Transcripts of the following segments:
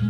Hi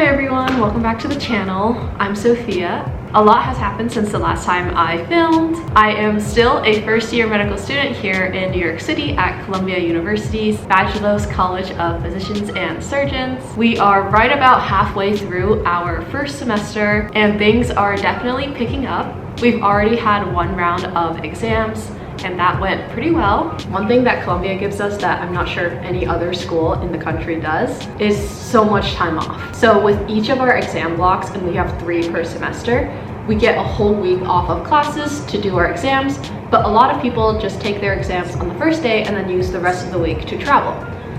everyone, welcome back to the channel. I'm Sophia. A lot has happened since the last time I filmed. I am still a first-year medical student here in New York City at Columbia University's Bachelor's College of Physicians and Surgeons. We are right about halfway through our first semester and things are definitely picking up. We've already had one round of exams and that went pretty well. One thing that Columbia gives us that I'm not sure any other school in the country does is so much time off. So with each of our exam blocks, and we have 3 per semester, we get a whole week off of classes to do our exams, but a lot of people just take their exams on the first day and then use the rest of the week to travel.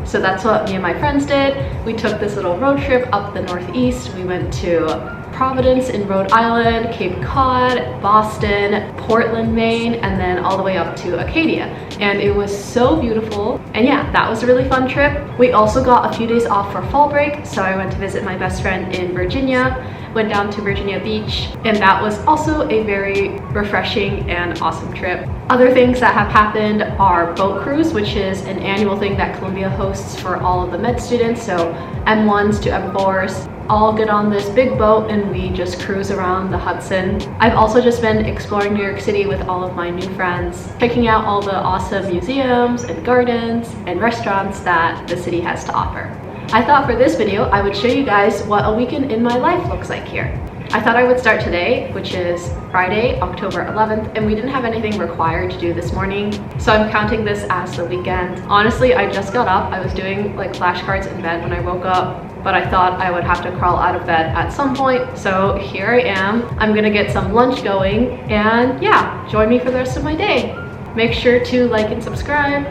So that's what me and my friends did. We took this little road trip up the Northeast. We went to Providence in Rhode Island, Cape Cod, Boston, Portland, Maine, and then all the way up to Acadia. And it was so beautiful. And yeah, that was a really fun trip. We also got a few days off for fall break, so I went to visit my best friend in Virginia, went down to Virginia Beach, and that was also a very refreshing and awesome trip. Other things that have happened are boat cruise, which is an annual thing that Columbia hosts for all of the med students, so M1s to M4s. All get on this big boat and we just cruise around the Hudson. I've also just been exploring New York City with all of my new friends, checking out all the awesome museums and gardens and restaurants that the city has to offer. I thought for this video I would show you guys what a weekend in my life looks like here. I thought I would start today, which is Friday, October 11th, and we didn't have anything required to do this morning, so I'm counting this as the weekend. Honestly, I just got up. I was doing like flashcards in bed when I woke up, but I thought I would have to crawl out of bed at some point, so here I am. I'm gonna get some lunch going, and yeah, join me for the rest of my day. Make sure to like and subscribe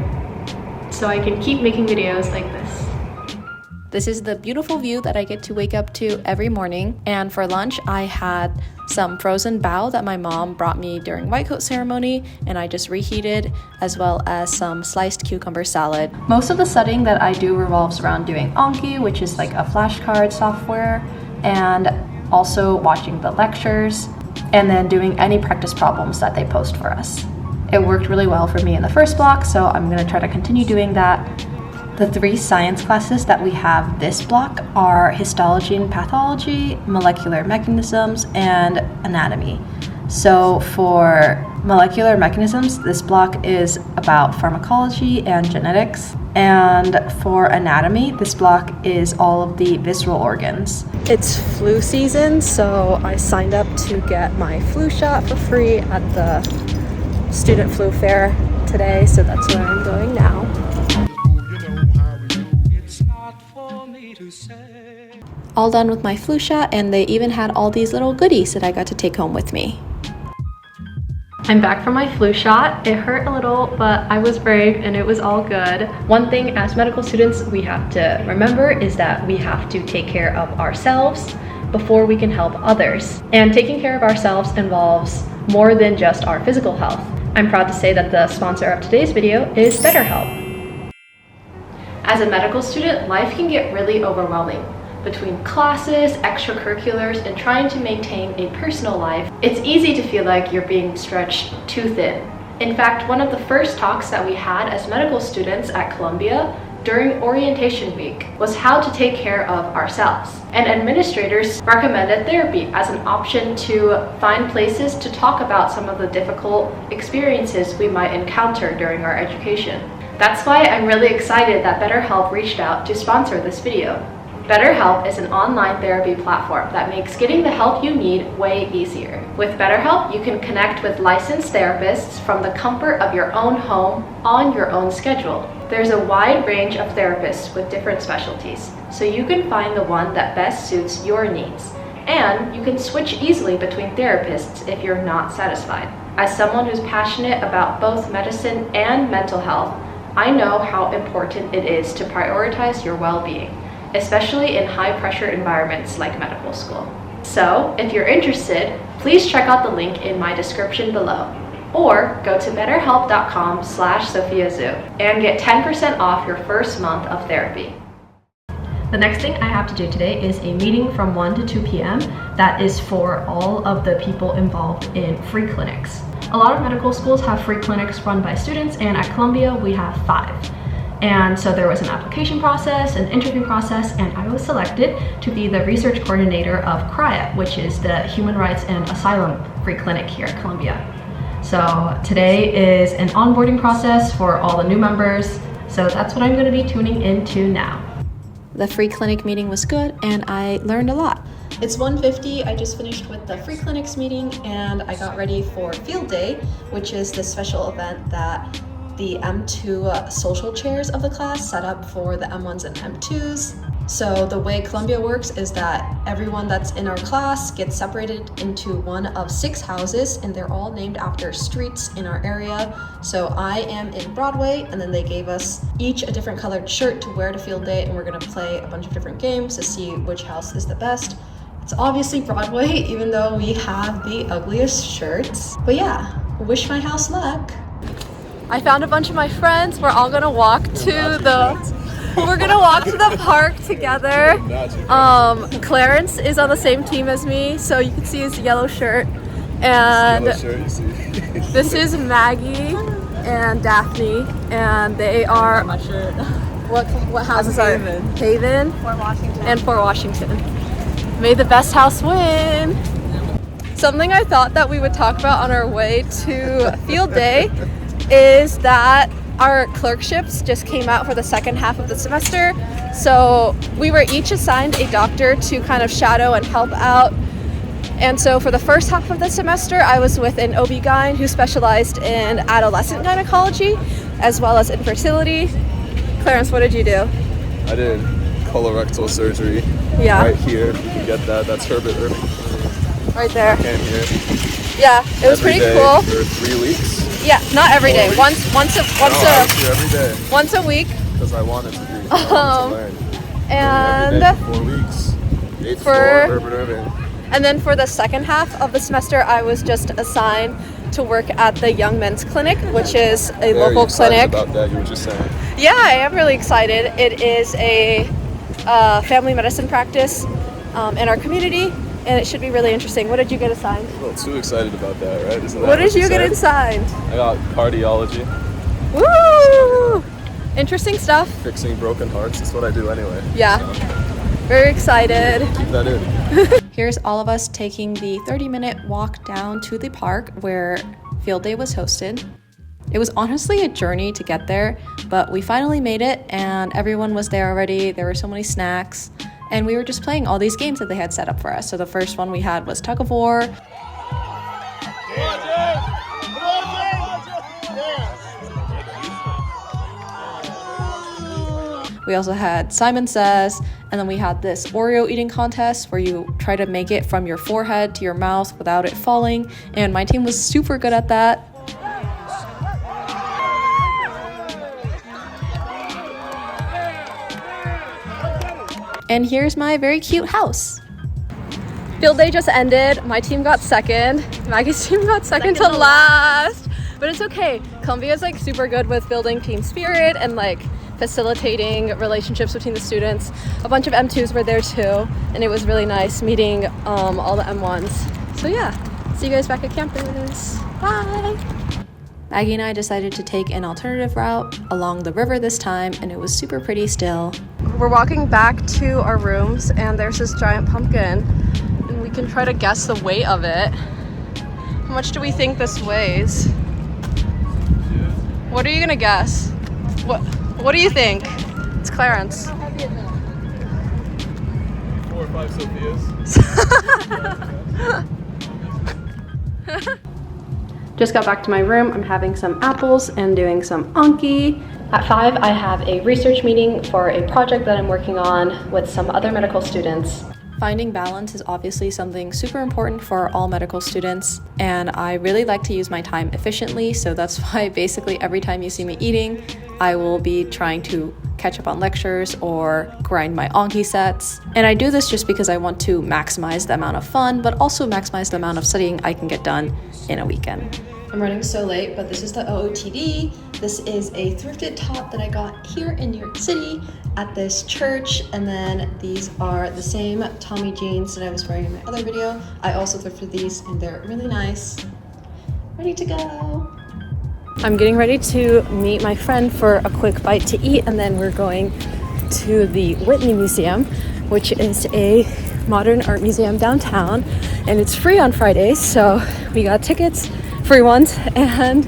so I can keep making videos like this. This is the beautiful view that I get to wake up to every morning. And for lunch, I had some frozen bao that my mom brought me during white coat ceremony, and I just reheated, as well as some sliced cucumber salad. Most of the studying that I do revolves around doing Anki, which is like a flashcard software, and also watching the lectures, and then doing any practice problems that they post for us. It worked really well for me in the first block, so I'm gonna try to continue doing that. The 3 science classes that we have this block are histology and pathology, molecular mechanisms, and anatomy. So for molecular mechanisms, this block is about pharmacology and genetics. And for anatomy, this block is all of the visceral organs. It's flu season, so I signed up to get my flu shot for free at the student flu fair today, so that's where I'm going now. All done with my flu shot, and they even had all these little goodies that I got to take home with me. I'm back from my flu shot. It hurt a little, but I was brave and it was all good. One thing as medical students we have to remember is that we have to take care of ourselves before we can help others. And taking care of ourselves involves more than just our physical health. I'm proud to say that the sponsor of today's video is BetterHelp. As a medical student, life can get really overwhelming. Between classes, extracurriculars, and trying to maintain a personal life, it's easy to feel like you're being stretched too thin. In fact, one of the first talks that we had as medical students at Columbia during orientation week was how to take care of ourselves. And administrators recommended therapy as an option to find places to talk about some of the difficult experiences we might encounter during our education. That's why I'm really excited that BetterHelp reached out to sponsor this video. BetterHelp is an online therapy platform that makes getting the help you need way easier. With BetterHelp, you can connect with licensed therapists from the comfort of your own home on your own schedule. There's a wide range of therapists with different specialties, so you can find the one that best suits your needs. And you can switch easily between therapists if you're not satisfied. As someone who's passionate about both medicine and mental health, I know how important it is to prioritize your well-being, especially in high-pressure environments like medical school. So, if you're interested, please check out the link in my description below, or go to betterhelp.com/SophiaZhu and get 10% off your first month of therapy. The next thing I have to do today is a meeting from 1 to 2 p.m. that is for all of the people involved in free clinics. A lot of medical schools have free clinics run by students, and at Columbia we have 5. And so there was an application process, an interview process, and I was selected to be the research coordinator of CRIAT, which is the Human Rights and Asylum Free Clinic here at Columbia. So today is an onboarding process for all the new members, so that's what I'm going to be tuning into now. The free clinic meeting was good and I learned a lot. It's 1:50, I just finished with the free clinics meeting and I got ready for field day, which is the special event that the M2 social chairs of the class set up for the M1s and M2s. So the way Columbia works is that everyone that's in our class gets separated into one of 6 houses, and they're all named after streets in our area. So I am in Broadway, and then they gave us each a different colored shirt to wear to field day, and we're gonna play a bunch of different games to see which house is the best. It's obviously Broadway, even though we have the ugliest shirts. But yeah, wish my house luck. I found a bunch of my friends. We're all gonna walk to the park together. Clarence is on the same team as me, so you can see his yellow shirt. And this is Maggie and Daphne, and they are My shirt. what houses are Haven Fort Washington. and Fort Washington. May the best house win. Something I thought that we would talk about on our way to field day is that our clerkships just came out for the second half of the semester. So we were each assigned a doctor to kind of shadow and help out. And so for the first half of the semester, I was with an OB-GYN who specialized in adolescent gynecology as well as infertility. Clarence, what did you do? I did colorectal surgery. Yeah. Right here. You can get that. That's Herbert Irving. Right there. Came here. Yeah, it was every pretty day cool. For 3 weeks. Yeah, not every day. Always. Once No, I was here every day a week. because I wanted to be. I wanted to learn. And Every day for 4 weeks. 8 for- for Herbert Irving. And then for the second half of the semester, I was just assigned to work at the Young Men's Clinic, which is a Very local excited clinic. about that. You were just saying. Yeah, I am really excited. It is a family medicine practice in our community, and it should be really interesting. What did you get assigned? A little too excited about that, right? Isn't that What did you get said? assigned? I got cardiology, Woo! Interesting stuff. fixing broken hearts. That's what I do anyway. Yeah. So, Very excited. keep that in. Here's all of us taking the 30-minute walk down to the park where field day was hosted. It was honestly a journey to get there, but we finally made it and everyone was there already. There were so many snacks and we were just playing all these games that they had set up for us. So the first one we had was tug of war. We also had Simon Says, and then we had this Oreo eating contest where you try to make it from your forehead to your mouth without it falling, and my team was super good at that. And here's my very cute house. Field day just ended. My team got second. Maggie's team got second to last. But it's okay. Columbia's like super good with building team spirit and like facilitating relationships between the students. A bunch of M2s were there too, and it was really nice meeting all the M1s. So yeah, see you guys back at campus. Bye! Maggie and I decided to take an alternative route along the river this time, and it was super pretty still. We're walking back to our rooms, and there's this giant pumpkin, and we can try to guess the weight of it. How much do we think this weighs? What are you gonna guess? What do you think? It's Clarence. 4 or 5 Sophias. Just got back to my room. I'm having some apples and doing some Anki. At 5, I have a research meeting for a project that I'm working on with some other medical students. Finding balance is obviously something super important for all medical students, and I really like to use my time efficiently, so that's why basically every time you see me eating, I will be trying to catch up on lectures or grind my Anki sets. And I do this just because I want to maximize the amount of fun, but also maximize the amount of studying I can get done in a weekend. I'm running so late, but this is the OOTD. This is a thrifted top that I got here in New York City at this church, and then these are the same Tommy jeans that I was wearing in my other video. I also thrifted these and they're really nice. Ready to go. I'm getting ready to meet my friend for a quick bite to eat, and then we're going to the Whitney Museum, which is a modern art museum downtown, and it's free on Fridays, so we got tickets, free ones, and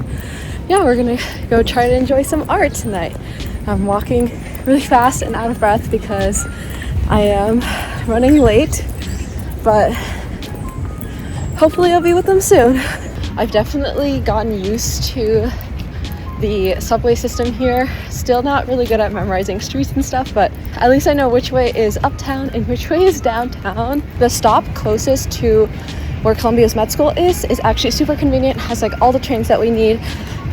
yeah, we're gonna go try to enjoy some art tonight. I'm walking really fast and out of breath because I am running late, but hopefully I'll be with them soon. I've definitely gotten used to the subway system here. Still not really good at memorizing streets and stuff, but at least I know which way is uptown and which way is downtown. The stop closest to where Columbia's med school is actually super convenient. It has like all the trains that we need,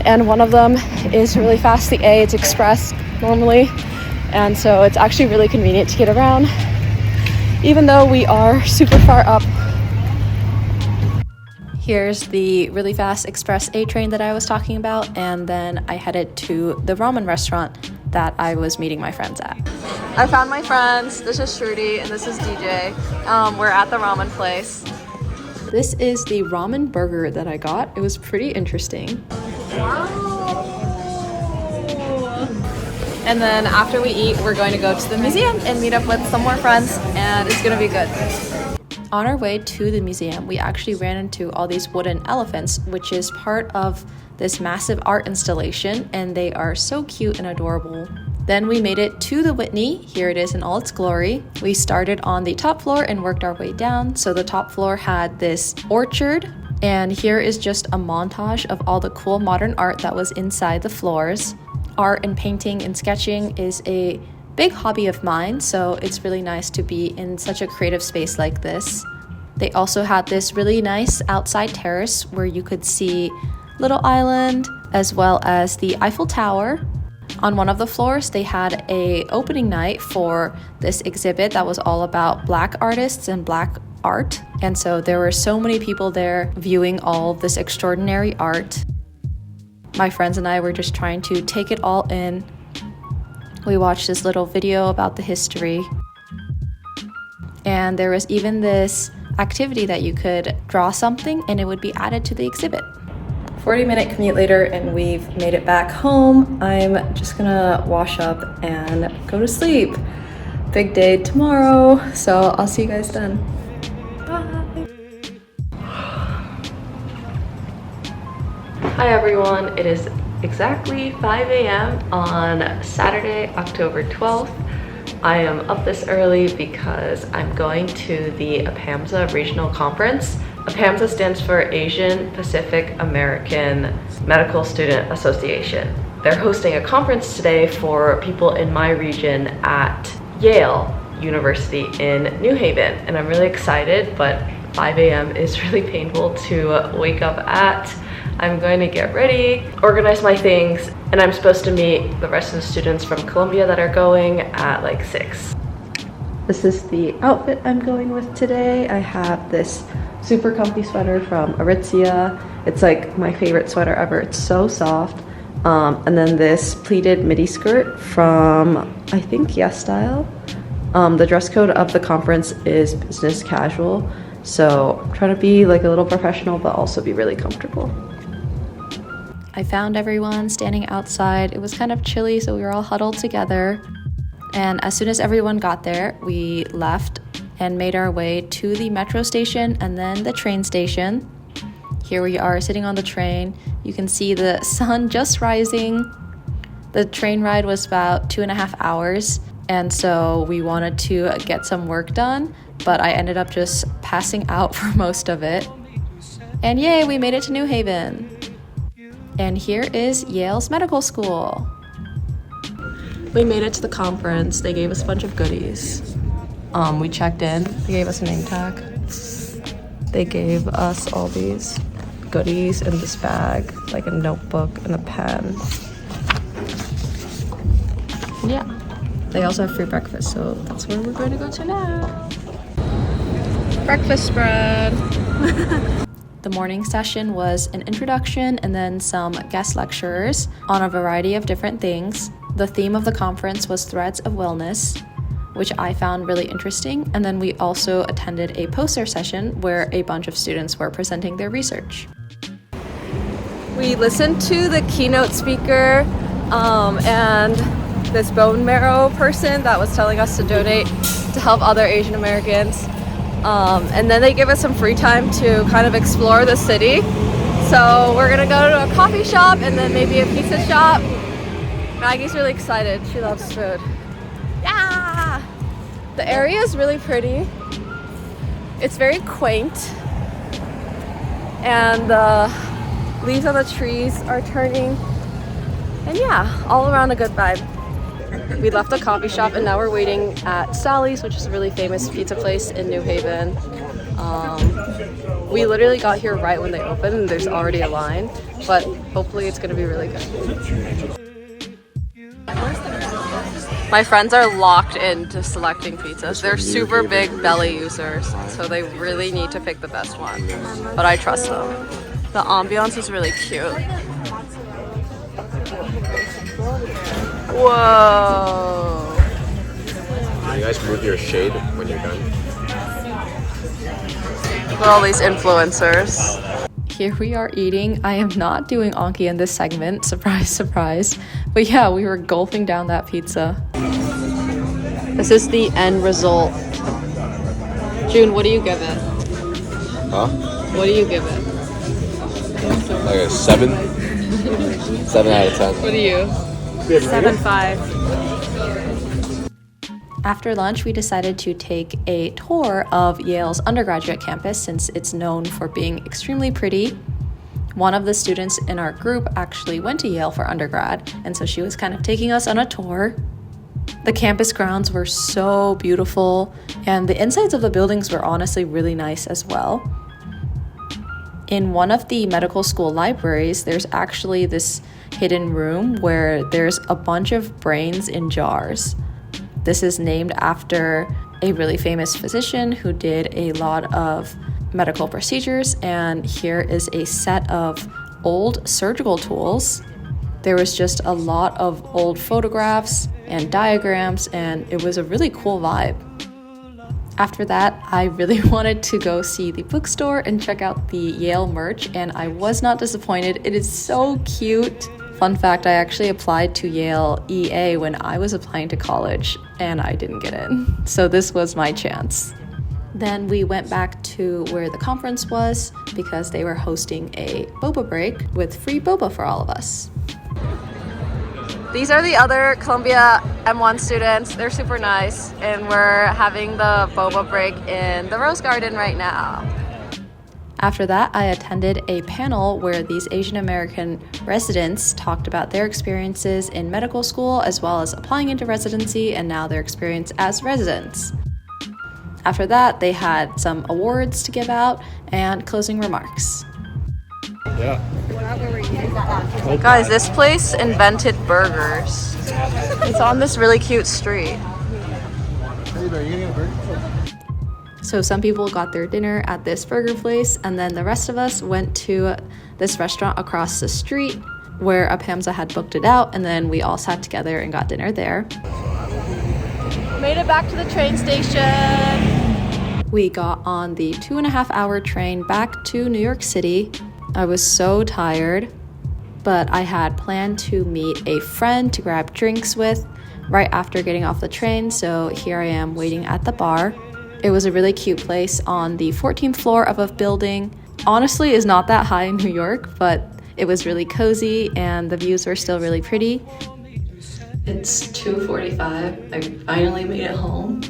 and one of them is really fast, the A. It's express normally, and so it's actually really convenient to get around, even though we are super far up. Here's the really fast express A train that I was talking about, and then I headed to the ramen restaurant that I was meeting my friends at. I found my friends. This is Shruti and this is DJ. We're at the ramen place. This is the ramen burger that I got. It was pretty interesting. Wow. And then after we eat, we're going to go to the museum and meet up with some more friends, and it's gonna be good. On our way to the museum, we actually ran into all these wooden elephants, which is part of this massive art installation, and they are so cute and adorable. Then we made it to the Whitney. Here it is in all its glory. We started on the top floor and worked our way down. So the top floor had this orchard, and here is just a montage of all the cool modern art that was inside the floors. Art and painting and sketching is a big hobby of mine, so it's really nice to be in such a creative space like this. They also had this really nice outside terrace where you could see Little Island as well as the Eiffel Tower. On one of the floors, they had a opening night for this exhibit that was all about Black artists and Black art, and so there were so many people there viewing all of this extraordinary art. My friends and I were just trying to take it all in. We watched this little video about the history, and there was even this activity that you could draw something and it would be added to the exhibit. 40-minute commute later and we've made it back home. I'm just gonna wash up and go to sleep. Big day tomorrow, so I'll see you guys then. Bye. Hi everyone, it is exactly 5 a.m. on Saturday, October 12th. I am up this early because I'm going to the APAMSA Regional Conference. APAMSA stands for Asian Pacific American Medical Student Association. They're hosting a conference today for people in my region at Yale University in New Haven, and I'm really excited, but 5 a.m. is really painful to wake up at. I'm going to get ready, organize my things, and I'm supposed to meet the rest of the students from Columbia that are going at like 6. This is the outfit I'm going with today. I have this super comfy sweater from Aritzia. It's like my favorite sweater ever. It's so soft. And then this pleated midi skirt from, I think, Yes Style. The dress code of the conference is business casual, so I'm trying to be like a little professional but also be really comfortable. I found everyone standing outside. It was kind of chilly, so we were all huddled together. And as soon as everyone got there, we left and made our way to the metro station and then the train station. Here we are sitting on the train. You can see the sun just rising. The train ride was about 2.5 hours, and so we wanted to get some work done, but I ended up just passing out for most of it. And yay, we made it to New Haven. And here is Yale's medical school. We made it to the conference. They gave us a bunch of goodies. We checked in. They gave us a name tag. They gave us all these goodies in this bag, like a notebook and a pen. Yeah. They also have free breakfast, so that's where we're going to go to now. Breakfast spread. The morning session was an introduction and then some guest lecturers on a variety of different things. The theme of the conference was Threads of Wellness, which I found really interesting. And then we also attended a poster session where a bunch of students were presenting their research. We listened to the keynote speaker and this bone marrow person that was telling us to donate to help other Asian Americans. And then they give us some free time to kind of explore the city. So we're gonna go to a coffee shop and then maybe a pizza shop. Maggie's really excited. She loves food. Yeah! The area is really pretty. It's very quaint. And the leaves on the trees are turning. And yeah, all around a good vibe. We left the coffee shop and now we're waiting at Sally's, which is a really famous pizza place in New Haven. We literally got here right when they opened and there's already a line, but hopefully it's gonna be really good. My friends are locked into selecting pizzas. They're super big belly users, so they really need to pick the best one, but I trust them. The ambiance is really cute. Whoa! Can you guys move your shade when you're done? Look at all these influencers. Here we are eating. I am not doing Anki in this segment. Surprise, surprise. But yeah, we were gulping down that pizza. This is the end result. June, what do you give it? Huh? What do you give it? Like a 7? 7 out of 10. What do you? 7.5. After lunch, we decided to take a tour of Yale's undergraduate campus since it's known for being extremely pretty. One of the students in our group actually went to Yale for undergrad, and so she was kind of taking us on a tour. The campus grounds were so beautiful, and the insides of the buildings were honestly really nice as well. In one of the medical school libraries, there's actually this hidden room where there's a bunch of brains in jars. This is named after a really famous physician who did a lot of medical procedures, and here is a set of old surgical tools. There was just a lot of old photographs and diagrams, and it was a really cool vibe. After that, I really wanted to go see the bookstore and check out the Yale merch, and I was not disappointed. It is so cute. Fun fact, I actually applied to Yale EA when I was applying to college, and I didn't get in. So this was my chance. Then we went back to where the conference was because they were hosting a boba break with free boba for all of us. These are the other Columbia M1 students. They're super nice, and we're having the boba break in the Rose Garden right now. After that, I attended a panel where these Asian American residents talked about their experiences in medical school as well as applying into residency and now their experience as residents. After that, they had some awards to give out and closing remarks. Yeah. Guys, this place invented burgers. It's on this really cute street. So some people got their dinner at this burger place, and then the rest of us went to this restaurant across the street where Apamza had booked it out, and then we all sat together and got dinner there. Made it back to the train station. We got on the 2.5-hour train back to New York City. I was so tired, but I had planned to meet a friend to grab drinks with right after getting off the train, so here I am waiting at the bar. It was a really cute place on the 14th floor of a building. Honestly, is not that high in New York, but it was really cozy and the views were still really pretty. It's 2:45. I finally made it home.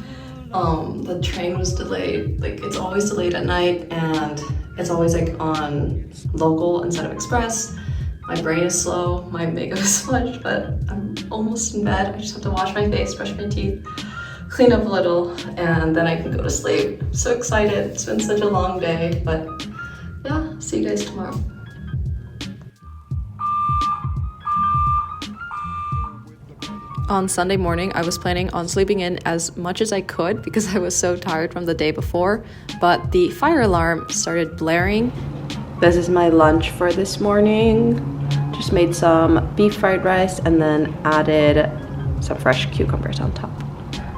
The train was delayed. Like, it's always delayed at night, and it's always like on local instead of express. My brain is slow, my makeup is smudged, but I'm almost in bed. I just have to wash my face, brush my teeth, clean up a little, and then I can go to sleep. I'm so excited. It's been such a long day, but yeah, see you guys tomorrow. On Sunday morning, I was planning on sleeping in as much as I could because I was so tired from the day before, but the fire alarm started blaring. This is my lunch for this morning. Just made some beef fried rice and then added some fresh cucumbers on top.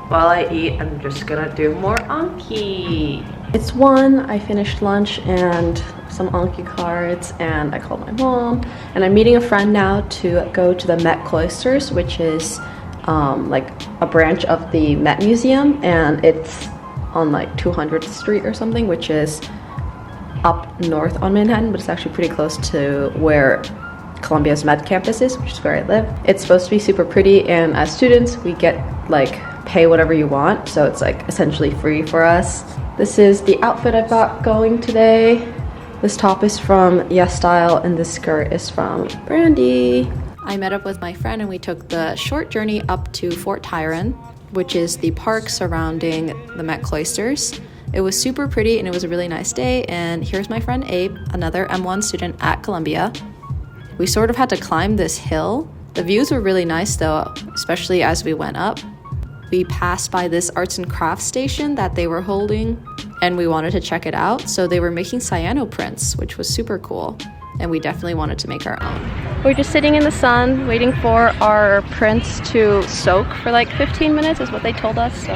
While I eat, I'm just gonna do more Anki. It's 1, I finished lunch and some Anki cards, and I called my mom. And I'm meeting a friend now to go to the Met Cloisters, which is like a branch of the Met Museum, and it's on like 200th Street or something, which is up north on Manhattan, but it's actually pretty close to where Columbia's Met campus is, which is where I live. It's supposed to be super pretty, and as students we get like pay whatever you want, so it's like essentially free for us. This is the outfit I've got going today. This top is from Yes Style, and this skirt is from Brandy. I met up with my friend and we took the short journey up to Fort Tryon, which is the park surrounding the Met Cloisters. It was super pretty and it was a really nice day, and here's my friend Abe, another M1 student at Columbia. We sort of had to climb this hill. The views were really nice though, especially as we went up. We passed by this arts and crafts station that they were holding, and we wanted to check it out. So they were making cyano prints, which was super cool, and we definitely wanted to make our own. We're just sitting in the sun waiting for our prints to soak for like 15 minutes is what they told us.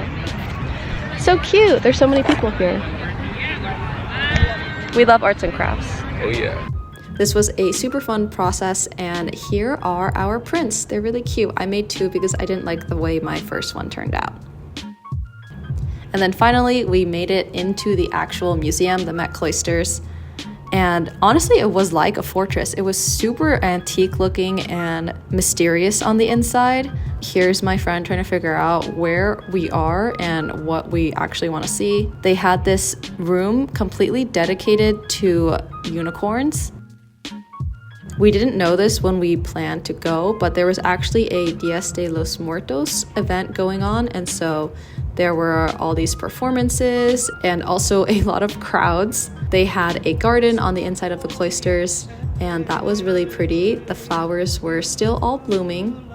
So cute. There's so many people here. We love arts and crafts. Oh yeah. This was a super fun process, and here are our prints. They're really cute. I made 2 because I didn't like the way my first one turned out. And then finally, we made it into the actual museum, the Met Cloisters. And honestly, it was like a fortress. It was super antique looking and mysterious on the inside. Here's my friend trying to figure out where we are and what we actually want to see. They had this room completely dedicated to unicorns. We didn't know this when we planned to go, but there was actually a Dias de los Muertos event going on, and so there were all these performances and also a lot of crowds. They had a garden on the inside of the cloisters, and that was really pretty. The flowers were still all blooming.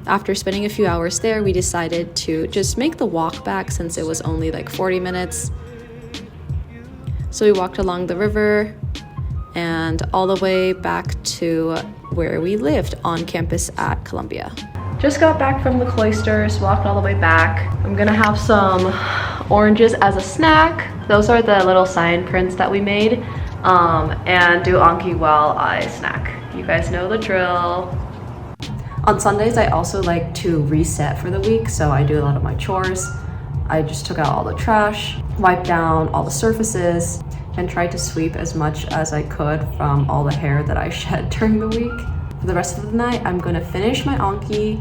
After spending a few hours there, we decided to just make the walk back since it was only like 40 minutes. So we walked along the river and all the way back to where we lived on campus at Columbia. Just got back from the cloisters, walked all the way back. I'm gonna have some oranges as a snack. Those are the little sign prints that we made, and do Anki while I snack. You guys know the drill. On Sundays, I also like to reset for the week, so I do a lot of my chores. I just took out all the trash, wiped down all the surfaces, and tried to sweep as much as I could from all the hair that I shed during the week. For the rest of the night, I'm gonna finish my Anki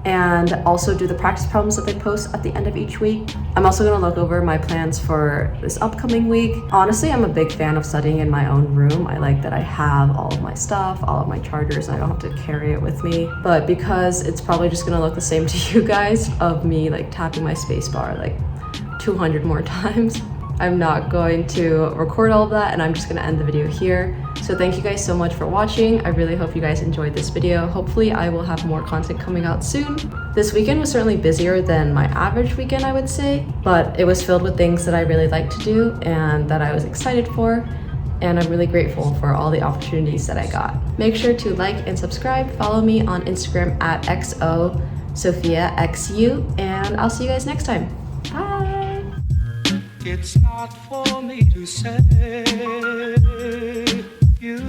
and also do the practice problems that they post at the end of each week. I'm also gonna look over my plans for this upcoming week. Honestly, I'm a big fan of studying in my own room. I like that I have all of my stuff, all of my chargers, and I don't have to carry it with me. But because it's probably just gonna look the same to you guys of me like tapping my spacebar like 200 more times, I'm not going to record all of that, and I'm just gonna end the video here. So thank you guys so much for watching. I really hope you guys enjoyed this video. Hopefully I will have more content coming out soon. This weekend was certainly busier than my average weekend, I would say, but it was filled with things that I really like to do and that I was excited for, and I'm really grateful for all the opportunities that I got. Make sure to like and subscribe. Follow me on Instagram at XOSophiaXU, and I'll see you guys next time. Bye! It's not for me to say you